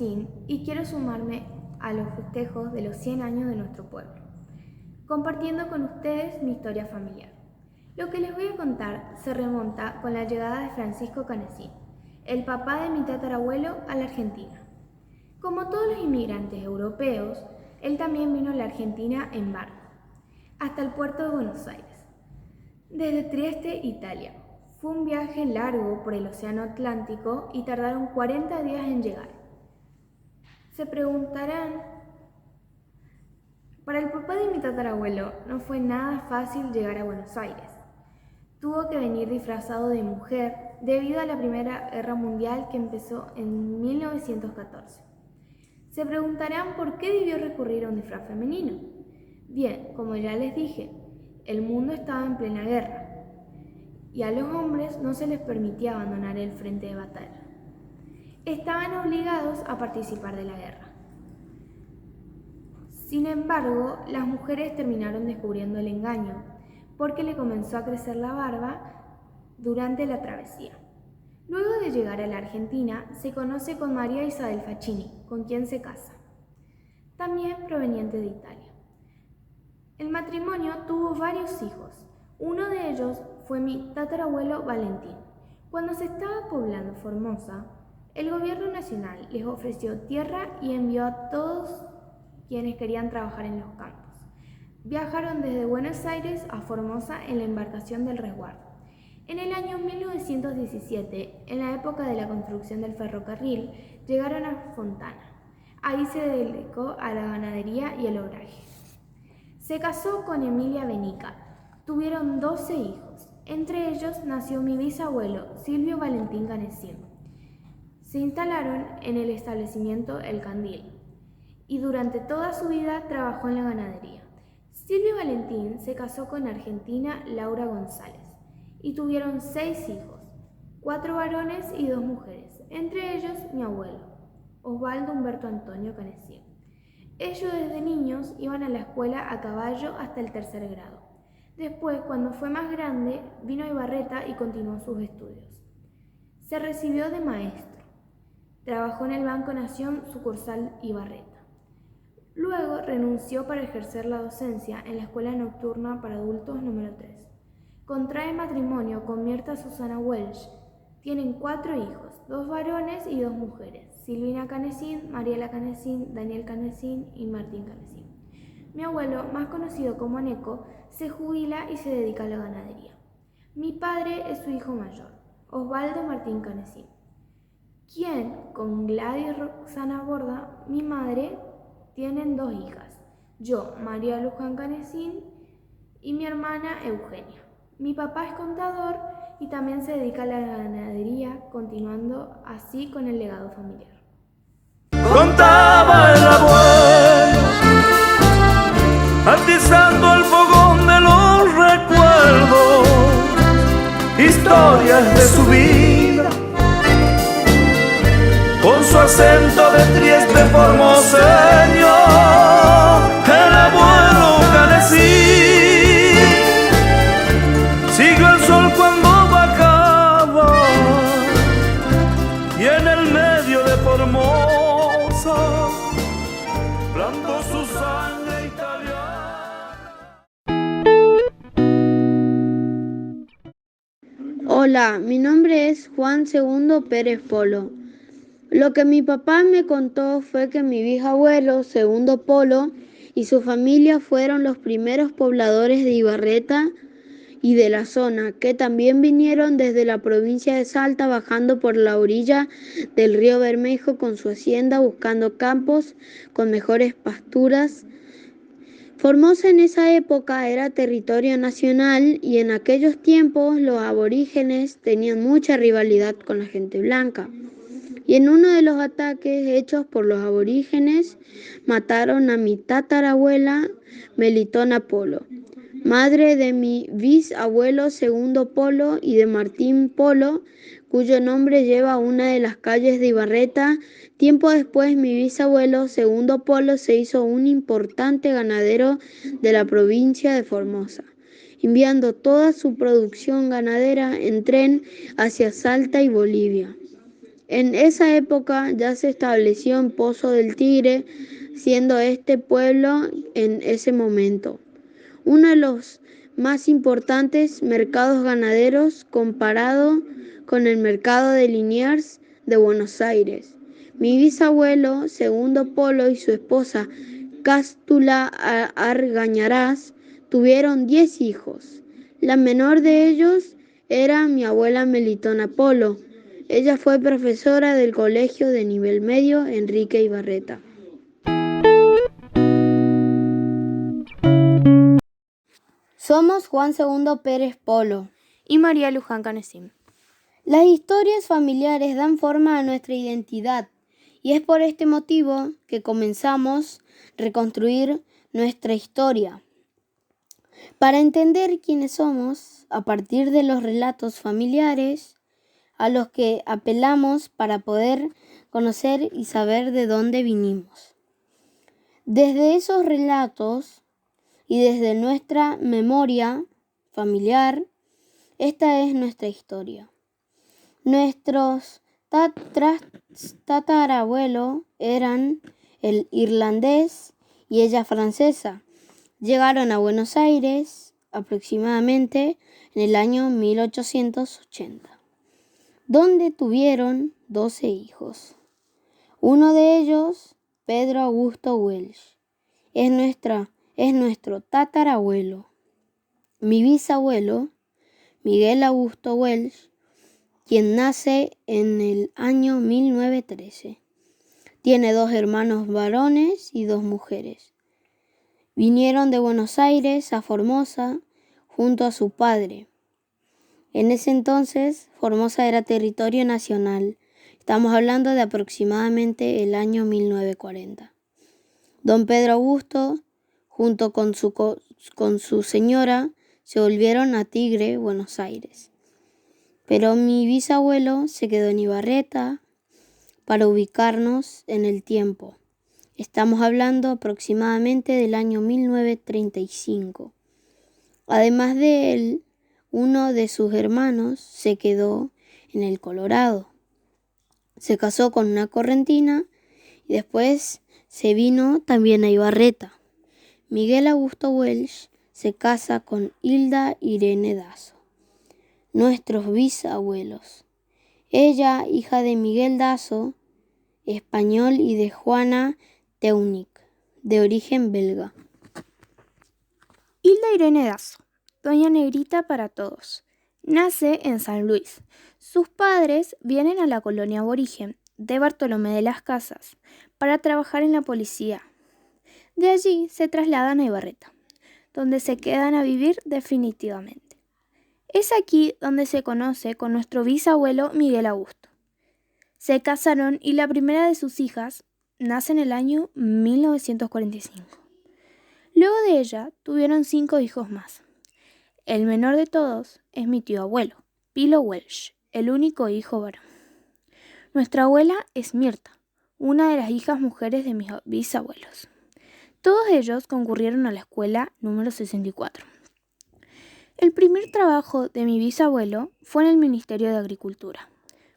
Canesín y quiero sumarme a los festejos de los 100 años de nuestro pueblo, compartiendo con ustedes mi historia familiar. Lo que les voy a contar se remonta con la llegada de Francisco Canesín, el papá de mi tatarabuelo, a la Argentina. Como todos los inmigrantes europeos, él también vino a la Argentina en barco, hasta el puerto de Buenos Aires, desde Trieste, Italia. Fue un viaje largo por el Océano Atlántico y tardaron 40 días en llegar. Se preguntarán, para el papá de mi tatarabuelo no fue nada fácil llegar a Buenos Aires. Tuvo que venir disfrazado de mujer debido a la Primera Guerra Mundial que empezó en 1914. Se preguntarán por qué debió recurrir a un disfraz femenino. Bien, como ya les dije, el mundo estaba en plena guerra y a los hombres no se les permitía abandonar el frente de batalla. Estaban obligados a participar de la guerra. Sin embargo, las mujeres terminaron descubriendo el engaño porque le comenzó a crecer la barba durante la travesía. Luego de llegar a la Argentina, se conoce con María Isabel Facchini, con quien se casa, también proveniente de Italia. El matrimonio tuvo varios hijos. Uno de ellos fue mi tatarabuelo Valentín. Cuando se estaba poblando Formosa, el gobierno nacional les ofreció tierra y envió a todos quienes querían trabajar en los campos. Viajaron desde Buenos Aires a Formosa en la embarcación del Resguardo. En el año 1917, en la época de la construcción del ferrocarril, llegaron a Fontana. Ahí se dedicó a la ganadería y el obraje. Se casó con Emilia Benica. Tuvieron 12 hijos. Entre ellos nació mi bisabuelo, Silvio Valentín Canesín. Se instalaron en el establecimiento El Candil y durante toda su vida trabajó en la ganadería. Silvio Valentín se casó con argentina Laura González y tuvieron 6 hijos, 4 varones y 2 mujeres, entre ellos mi abuelo, Osvaldo Humberto Antonio Canesín. Ellos desde niños iban a la escuela a caballo hasta el 3er grado. Después, cuando fue más grande, vino a Ibarreta y continuó sus estudios. Se recibió de maestro. Trabajó en el Banco Nación, sucursal Ibarreta. Luego renunció para ejercer la docencia en la Escuela Nocturna para Adultos número 3. Contrae matrimonio con Mirta Susana Welch. Tienen 4 hijos, 2 varones y 2 mujeres, Silvina Canesín, Mariela Canesín, Daniel Canesín y Martín Canesín. Mi abuelo, más conocido como Neco, se jubila y se dedica a la ganadería. Mi padre es su hijo mayor, Osvaldo Martín Canesín, quien, con Gladys Roxana Borda, mi madre, tienen 2 hijas, yo, María Luján Canesín, y mi hermana Eugenia. Mi papá es contador y también se dedica a la ganadería, continuando así con el legado familiar. Contaba el abuelo, atizando el fogón de los recuerdos, historias de su vida, con su acento de Trieste formoseño, el abuelo Canesín. Siguió el sol cuando bajaba y en el medio de Formosa plantó su sangre italiana. Hola, mi nombre es Juan II Pérez Polo. Lo que mi papá me contó fue que mi bisabuelo, Segundo Polo, y su familia fueron los primeros pobladores de Ibarreta y de la zona, que también vinieron desde la provincia de Salta bajando por la orilla del río Bermejo con su hacienda buscando campos con mejores pasturas. Formosa en esa época era territorio nacional y en aquellos tiempos los aborígenes tenían mucha rivalidad con la gente blanca. Y en uno de los ataques hechos por los aborígenes mataron a mi tatarabuela Melitona Polo, madre de mi bisabuelo Segundo Polo y de Martín Polo, cuyo nombre lleva una de las calles de Ibarreta. Tiempo después, mi bisabuelo Segundo Polo se hizo un importante ganadero de la provincia de Formosa, enviando toda su producción ganadera en tren hacia Salta y Bolivia. En esa época ya se estableció en Pozo del Tigre, siendo este pueblo en ese momento uno de los más importantes mercados ganaderos comparado con el mercado de Liniers de Buenos Aires. Mi bisabuelo, Segundo Polo, y su esposa, Cástula Argañarás, tuvieron 10 hijos. La menor de ellos era mi abuela Melitona Polo. Ella fue profesora del colegio de nivel medio Enrique Ibarreta. Somos Juan Segundo Pérez Polo y María Luján Canesim. Las historias familiares dan forma a nuestra identidad y es por este motivo que comenzamos a reconstruir nuestra historia. Para entender quiénes somos, a partir de los relatos familiares a los que apelamos para poder conocer y saber de dónde vinimos. Desde esos relatos y desde nuestra memoria familiar, esta es nuestra historia. Nuestros tatarabuelos eran el irlandés y ella francesa. Llegaron a Buenos Aires aproximadamente en el año 1880, donde tuvieron 12 hijos. Uno de ellos, Pedro Augusto Welch, es nuestro tatarabuelo. Mi bisabuelo, Miguel Augusto Welch, quien nace en el año 1913. Tiene 2 hermanos varones y 2 mujeres. Vinieron de Buenos Aires a Formosa junto a su padre. En ese entonces, Formosa era territorio nacional. Estamos hablando de aproximadamente el año 1940. Don Pedro Augusto, junto con su señora, se volvieron a Tigre, Buenos Aires. Pero mi bisabuelo se quedó en Ibarreta para ubicarnos en el tiempo. Estamos hablando aproximadamente del año 1935. Además de él, uno de sus hermanos se quedó en el Colorado. Se casó con una correntina y después se vino también a Ibarreta. Miguel Augusto Welch se casa con Hilda Irene Dazo, nuestros bisabuelos. Ella, hija de Miguel Dazo, español, y de Juana Teunic, de origen belga. Hilda Irene Dazo, doña Negrita para todos, nace en San Luis. Sus padres vienen a la colonia aborigen de Bartolomé de las Casas para trabajar en la policía. De allí se trasladan a Ibarreta, donde se quedan a vivir definitivamente. Es aquí donde se conoce con nuestro bisabuelo Miguel Augusto. Se casaron y la primera de sus hijas nace en el año 1945. Luego de ella tuvieron 5 hijos más. El menor de todos es mi tío abuelo, Pilo Welch, el único hijo varón. Nuestra abuela es Mirta, una de las hijas mujeres de mis bisabuelos. Todos ellos concurrieron a la escuela número 64. El primer trabajo de mi bisabuelo fue en el Ministerio de Agricultura.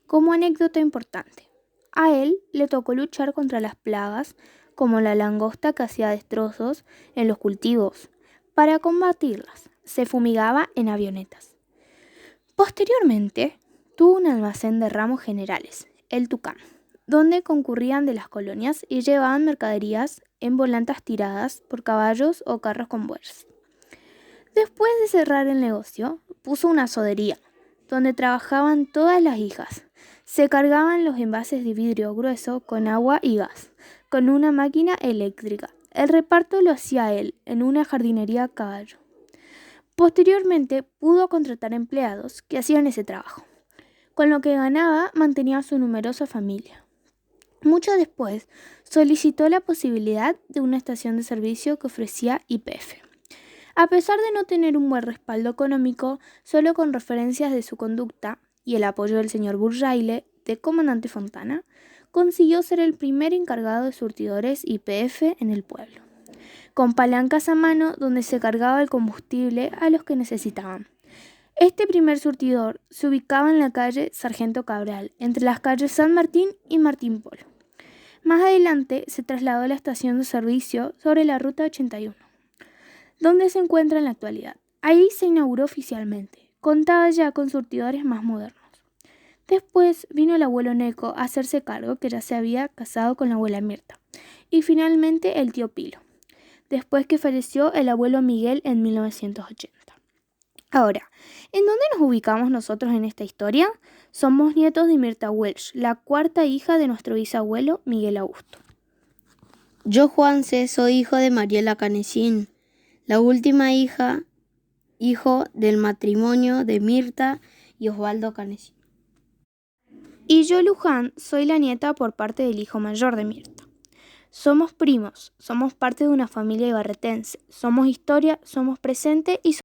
Como anécdota importante, a él le tocó luchar contra las plagas como la langosta que hacía destrozos en los cultivos. Para combatirlas, se fumigaba en avionetas. Posteriormente, tuvo un almacén de ramos generales, el Tucán, donde concurrían de las colonias y llevaban mercaderías en volantas tiradas por caballos o carros con bueyes. Después de cerrar el negocio, puso una sodería, donde trabajaban todas las hijas. Se cargaban los envases de vidrio grueso con agua y gas, con una máquina eléctrica. El reparto lo hacía él, en una jardinería a caballo. Posteriormente, pudo contratar empleados que hacían ese trabajo. Con lo que ganaba, mantenía a su numerosa familia. Mucho después, solicitó la posibilidad de una estación de servicio que ofrecía YPF. A pesar de no tener un buen respaldo económico, solo con referencias de su conducta y el apoyo del señor Burjaile, de comandante Fontana, consiguió ser el primer encargado de surtidores YPF en el pueblo, con palancas a mano donde se cargaba el combustible a los que necesitaban. Este primer surtidor se ubicaba en la calle Sargento Cabral, entre las calles San Martín y Martín Polo. Más adelante se trasladó a la estación de servicio sobre la ruta 81, donde se encuentra en la actualidad. Ahí se inauguró oficialmente. Contaba ya con surtidores más modernos. Después vino el abuelo Neco a hacerse cargo, que ya se había casado con la abuela Mirta. Y finalmente el tío Pilo, después que falleció el abuelo Miguel en 1980. Ahora, ¿en dónde nos ubicamos nosotros en esta historia? Somos nietos de Mirta Welch, la cuarta hija de nuestro bisabuelo Miguel Augusto. Yo, Juanse, soy hijo de Mariela Canecín, la última hijo del matrimonio de Mirta y Osvaldo Canecín. Y yo, Luján, soy la nieta por parte del hijo mayor de Mirta. Somos primos, somos parte de una familia ibarretense, somos historia, somos presente y